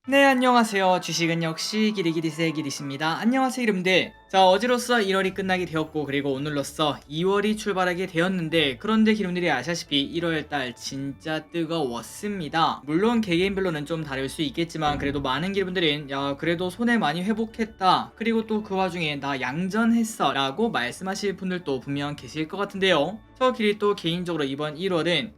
네, 안녕하세요. 주식은 역시 기리기리세 기리십니다. 안녕하세요, 여러분들. 자, 어제로써 1월이 끝나게 되었고, 그리고 오늘로써 2월이 출발하게 되었는데, 그런데 여러분들이 아시다시피 1월달 진짜 뜨거웠습니다. 물론 개개인별로는 좀 다를 수 있겠지만, 그래도 많은 여러분들은 야, 그래도 손해 많이 회복했다. 그리고 또 그 와중에 나 양전했어. 라고 말씀하실 분들도 분명 계실 것 같은데요. 저 길이 또 개인적으로 이번 1월은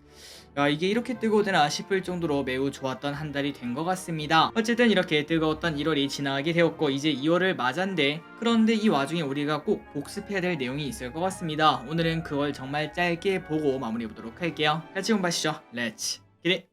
야, 이게 이렇게 뜨거우되나 싶을 정도로 매우 좋았던 한 달이 된 것 같습니다. 어쨌든 이렇게 뜨거웠던 1월이 지나가게 되었고 이제 2월을 맞았는데, 그런데 이 와중에 우리가 꼭 복습해야 될 내용이 있을 것 같습니다. 오늘은 그걸 정말 짧게 보고 마무리해 보도록 할게요. 같이 공부하시죠. 렛츠 기릿!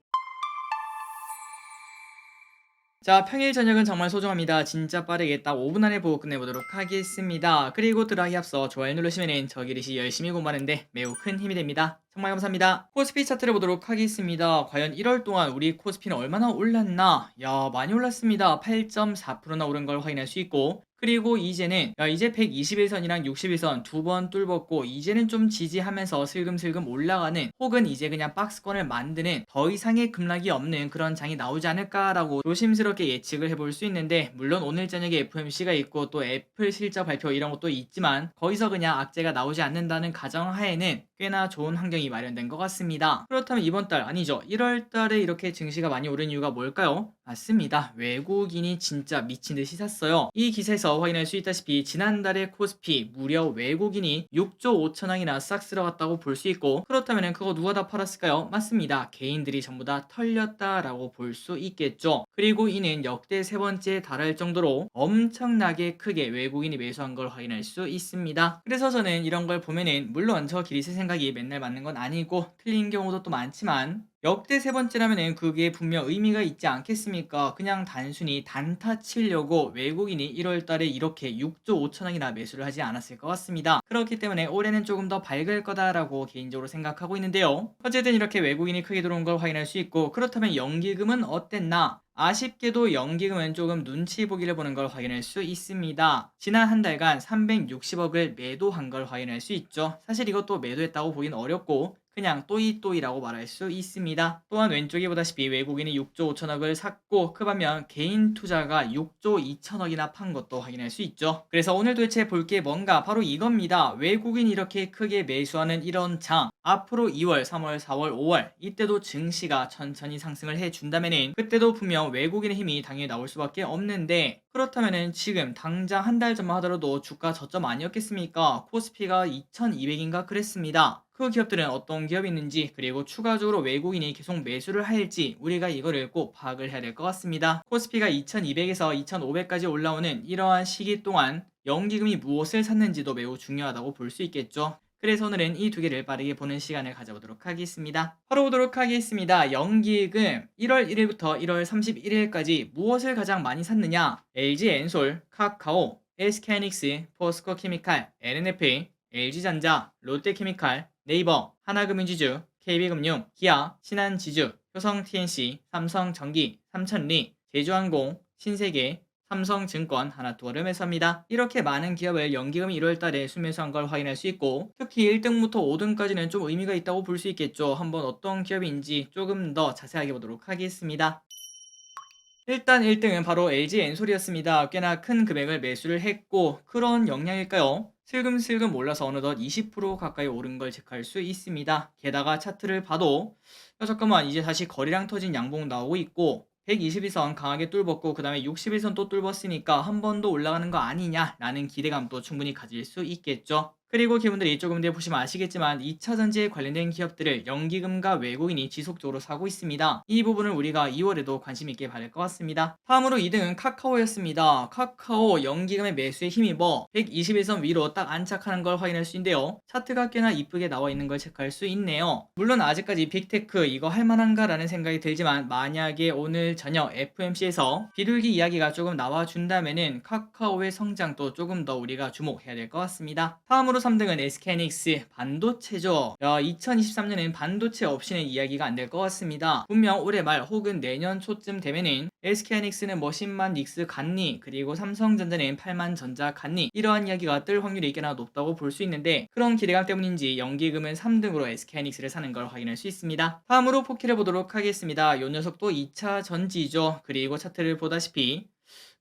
자, 평일 저녁은 정말 소중합니다. 진짜 빠르게 딱 5분 안에 보고 끝내보도록 하겠습니다. 그리고 들어가기 앞서 좋아요 누르시면 저 기릿이 열심히 공부하는데 매우 큰 힘이 됩니다. 정말 감사합니다. 코스피 차트를 보도록 하겠습니다. 과연 1월 동안 우리 코스피는 얼마나 올랐나? 야, 많이 올랐습니다. 8.4%나 오른 걸 확인할 수 있고, 그리고 이제는 이제 121선이랑 61선 두 번 뚫었고, 이제는 좀 지지하면서 슬금슬금 올라가는, 혹은 이제 그냥 박스권을 만드는 더 이상의 급락이 없는 그런 장이 나오지 않을까라고 조심스럽게 예측을 해볼 수 있는데, 물론 오늘 저녁에 FOMC가 있고 또 애플 실적 발표 이런 것도 있지만 거기서 그냥 악재가 나오지 않는다는 가정하에는 꽤나 좋은 환경이 마련된 것 같습니다. 그렇다면 이번 달, 아니죠, 1월 달에 이렇게 증시가 많이 오른 이유가 뭘까요? 맞습니다. 외국인이 진짜 미친 듯이 샀어요. 이 기사에서 확인할 수 있다시피 지난달에 코스피 무려 외국인이 6조 5천억이나 싹 쓸어갔다고 볼 수 있고, 그렇다면 그거 누가 다 팔았을까요? 맞습니다. 개인들이 전부 다 털렸다라고 볼 수 있겠죠. 그리고 이는 역대 세 번째에 달할 정도로 엄청나게 크게 외국인이 매수한 걸 확인할 수 있습니다. 그래서 저는 이런 걸 보면은, 물론 저 기리스 생각이 맨날 맞는 건 아니고 틀린 경우도 또 많지만, 역대 세 번째라면은 그게 분명 의미가 있지 않겠습니까? 그냥 단순히 단타 치려고 외국인이 1월 달에 이렇게 6조 5천억이나 매수를 하지 않았을 것 같습니다. 그렇기 때문에 올해는 조금 더 밝을 거다라고 개인적으로 생각하고 있는데요. 어쨌든 이렇게 외국인이 크게 들어온 걸 확인할 수 있고, 그렇다면 연기금은 어땠나? 아쉽게도 연기금은 조금 눈치 보기를 보는 걸 확인할 수 있습니다. 지난 한 달간 360억을 매도한 걸 확인할 수 있죠. 사실 이것도 매도했다고 보기는 어렵고 그냥 또이또이라고 말할 수 있습니다. 또한 왼쪽에 보다시피 외국인이 6조 5천억을 샀고, 그 반면 개인 투자가 6조 2천억이나 판 것도 확인할 수 있죠. 그래서 오늘 도대체 볼 게 뭔가, 바로 이겁니다. 외국인이 이렇게 크게 매수하는 이런 장, 앞으로 2월, 3월, 4월, 5월 이때도 증시가 천천히 상승을 해준다면은 그때도 분명 외국인의 힘이 당연히 나올 수밖에 없는데, 그렇다면은 지금 당장 한 달 전만 하더라도 주가 저점 아니었겠습니까? 코스피가 2200인가 그랬습니다. 그 기업들은 어떤 기업이 있는지, 그리고 추가적으로 외국인이 계속 매수를 할지 우리가 이거를 꼭 파악을 해야 될 것 같습니다. 코스피가 2200에서 2500까지 올라오는 이러한 시기 동안 연기금이 무엇을 샀는지도 매우 중요하다고 볼 수 있겠죠. 그래서 오늘은 이 두 개를 빠르게 보는 시간을 가져보도록 하겠습니다. 바로 보도록 하겠습니다. 연기금 1월 1일부터 1월 31일까지 무엇을 가장 많이 샀느냐? LG엔솔, 카카오, SK하이닉스, 포스코케미칼, NNF, LG전자, 롯데케미칼, 네이버, 하나금융지주, KB금융, 기아, 신한지주, 효성TNC, 삼성전기, 삼천리, 제주항공, 신세계, 삼성증권, 하나투어를 매수합니다. 이렇게 많은 기업을 연기금이 1월달에 순매수한 걸 확인할 수 있고, 특히 1등부터 5등까지는 좀 의미가 있다고 볼 수 있겠죠. 한번 어떤 기업인지 조금 더 자세하게 보도록 하겠습니다. 일단 1등은 바로 LG엔솔이었습니다. 꽤나 큰 금액을 매수를 했고, 그런 영향일까요? 슬금슬금 올라서 어느덧 20% 가까이 오른 걸 체크할 수 있습니다. 게다가 차트를 봐도 잠깐만, 이제 다시 거리랑 터진 양봉 나오고 있고, 121선 강하게 뚫었고 그 다음에 61선 또 뚫었으니까 한 번 더 올라가는 거 아니냐라는 기대감도 충분히 가질 수 있겠죠. 그리고 기분들이 조금 뒤에 보시면 아시겠지만 2차전지에 관련된 기업들을 연기금과 외국인이 지속적으로 사고 있습니다. 이 부분을 우리가 2월에도 관심 있게 봐야 될 것 같습니다. 다음으로 2등은 카카오였습니다. 카카오 연기금의 매수에 힘입어 121선 위로 딱 안착하는 걸 확인할 수 있는데요. 차트가 꽤나 이쁘게 나와 있는 걸 체크할 수 있네요. 물론 아직까지 빅테크 이거 할만한가 라는 생각이 들지만, 만약에 오늘 저녁 FOMC에서 비둘기 이야기가 조금 나와준다면은 카카오의 성장도 조금 더 우리가 주목해야 될 것 같습니다. 다음으로 3등은 SK하이닉스 반도체죠. 2023년엔 반도체 없이는 이야기가 안 될 것 같습니다. 분명 올해 말 혹은 내년 초쯤 되면은 SK하이닉스는 뭐 10만 닉스 갔니, 그리고 삼성전자는 8만 전자 갔니, 이러한 이야기가 뜰 확률이 꽤나 높다고 볼 수 있는데, 그런 기대감 때문인지 연기금은 3등으로 SK하이닉스를 사는 걸 확인할 수 있습니다. 다음으로 포켓해 보도록 하겠습니다. 이 녀석도 2차 전지죠. 그리고 차트를 보다시피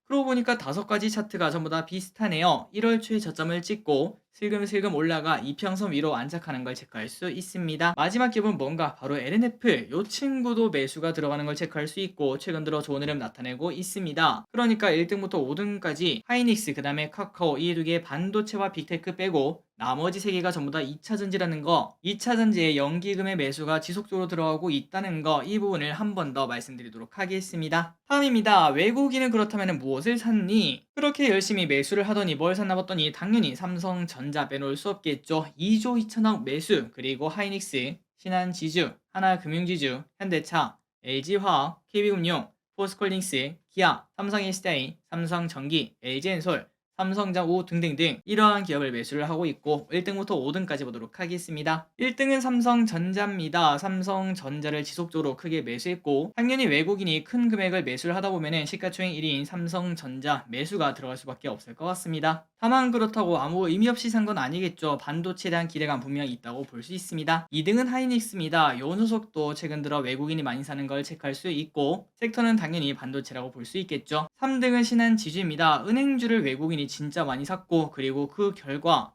그러고 보니까 5가지 차트가 전부 다 비슷하네요. 1월 초에 저점을 찍고 슬금슬금 올라가 이평선 위로 안착하는 걸 체크할 수 있습니다. 마지막 기업은 뭔가 바로 LNF, 요 친구도 매수가 들어가는 걸 체크할 수 있고 최근 들어 좋은 흐름 나타내고 있습니다. 그러니까 1등부터 5등까지 하이닉스, 그 다음에 카카오, 이 두 개의 반도체와 빅테크 빼고 나머지 3개가 전부 다 2차 전지라는 거, 2차 전지에 연기금의 매수가 지속적으로 들어가고 있다는 거, 이 부분을 한 번 더 말씀드리도록 하겠습니다. 다음입니다. 외국인은 그렇다면 무엇을 샀니? 그렇게 열심히 매수를 하더니 뭘 샀나 봤더니 당연히 삼성전자 빼놓을 수 없겠죠. 2조 2천억 매수, 그리고 하이닉스, 신한지주, 하나금융지주, 현대차, LG화학, KB금융, 포스코홀딩스, 기아, 삼성일스테인, 삼성전기, LG엔솔, 삼성자우 등등등 이러한 기업을 매수를 하고 있고 1등부터 5등까지 보도록 하겠습니다. 1등은 삼성전자입니다. 삼성전자를 지속적으로 크게 매수했고 당연히 외국인이 큰 금액을 매수를 하다 보면은 시가총액 1위인 삼성전자 매수가 들어갈 수밖에 없을 것 같습니다. 다만 그렇다고 아무 의미 없이 산 건 아니겠죠. 반도체에 대한 기대감 분명히 있다고 볼 수 있습니다. 2등은 하이닉스입니다. 요 녀석도 최근 들어 외국인이 많이 사는 걸 체크할 수 있고 섹터는 당연히 반도체라고 볼 수 있겠죠. 3등은 신한지주입니다. 은행주를 외국인이 진짜 많이 샀고 그리고 그 결과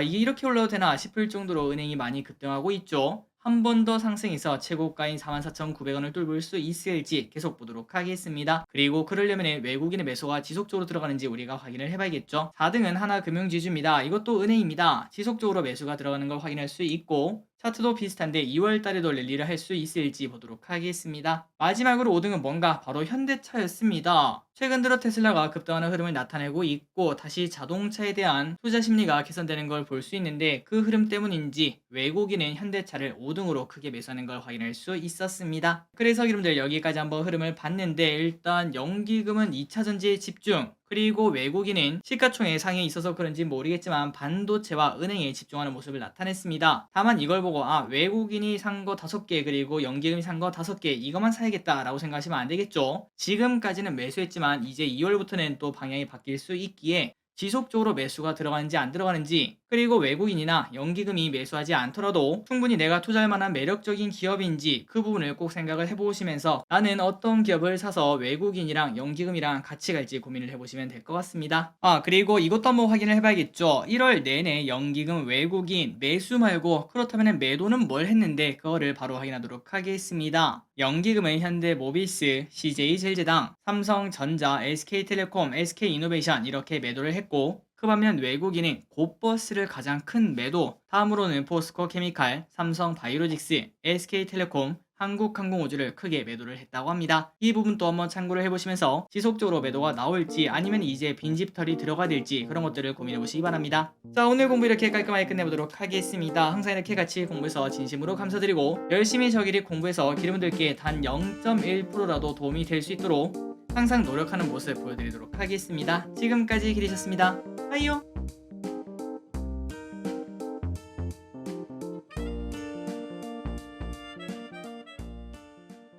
이게 이렇게 올라도 되나 싶을 정도로 은행이 많이 급등하고 있죠. 한 번 더 상승해서 최고가인 44,900원을 뚫을 수 있을지 계속 보도록 하겠습니다. 그리고 그러려면 외국인의 매수가 지속적으로 들어가는지 우리가 확인을 해봐야겠죠. 4등은 하나금융지주입니다. 이것도 은행입니다. 지속적으로 매수가 들어가는 걸 확인할 수 있고 차트도 비슷한데 2월달에도 랠리를 할 수 있을지 보도록 하겠습니다. 마지막으로 5등은 뭔가 바로 현대차였습니다. 최근 들어 테슬라가 급등하는 흐름을 나타내고 있고 다시 자동차에 대한 투자 심리가 개선되는 걸 볼 수 있는데 그 흐름 때문인지 외국인은 현대차를 5등으로 크게 매수하는 걸 확인할 수 있었습니다. 그래서 여러분들 여기까지 한번 흐름을 봤는데 일단 연기금은 2차 전지에 집중, 그리고 외국인은 시가총액 상에 있어서 그런지 모르겠지만 반도체와 은행에 집중하는 모습을 나타냈습니다. 다만 이걸 보고 외국인이 산 거 5개 그리고 연기금이 산 거 5개 이것만 사야겠다 라고 생각하시면 안 되겠죠. 지금까지는 매수했지만 이제 2월부터는 또 방향이 바뀔 수 있기에 지속적으로 매수가 들어가는지 안 들어가는지, 그리고 외국인이나 연기금이 매수하지 않더라도 충분히 내가 투자할 만한 매력적인 기업인지 그 부분을 꼭 생각을 해보시면서 나는 어떤 기업을 사서 외국인이랑 연기금이랑 같이 갈지 고민을 해보시면 될 것 같습니다. 그리고 이것도 한번 확인을 해봐야겠죠. 1월 내내 연기금 외국인 매수 말고 그렇다면 매도는 뭘 했는데 그거를 바로 확인하도록 하겠습니다. 연기금은 현대모비스, CJ제일제당, 삼성전자, SK텔레콤, SK이노베이션 이렇게 매도를 했고 그 반면 외국인은 곧버스를 가장 큰 매도, 다음으로는 포스코케미칼, 삼성바이오로직스, SK텔레콤, 한국항공우주를 크게 매도를 했다고 합니다. 이 부분도 한번 참고를 해보시면서 지속적으로 매도가 나올지 아니면 이제 빈집털이 들어가야 될지 그런 것들을 고민해보시기 바랍니다. 자, 오늘 공부 이렇게 깔끔하게 끝내보도록 하겠습니다. 항상 이렇게 같이 공부해서 진심으로 감사드리고 열심히 저끼리 공부해서 여러분들께 단 0.1%라도 도움이 될 수 있도록 항상 노력하는 모습 보여드리도록 하겠습니다. 지금까지 기리셨습니다. 빠이요.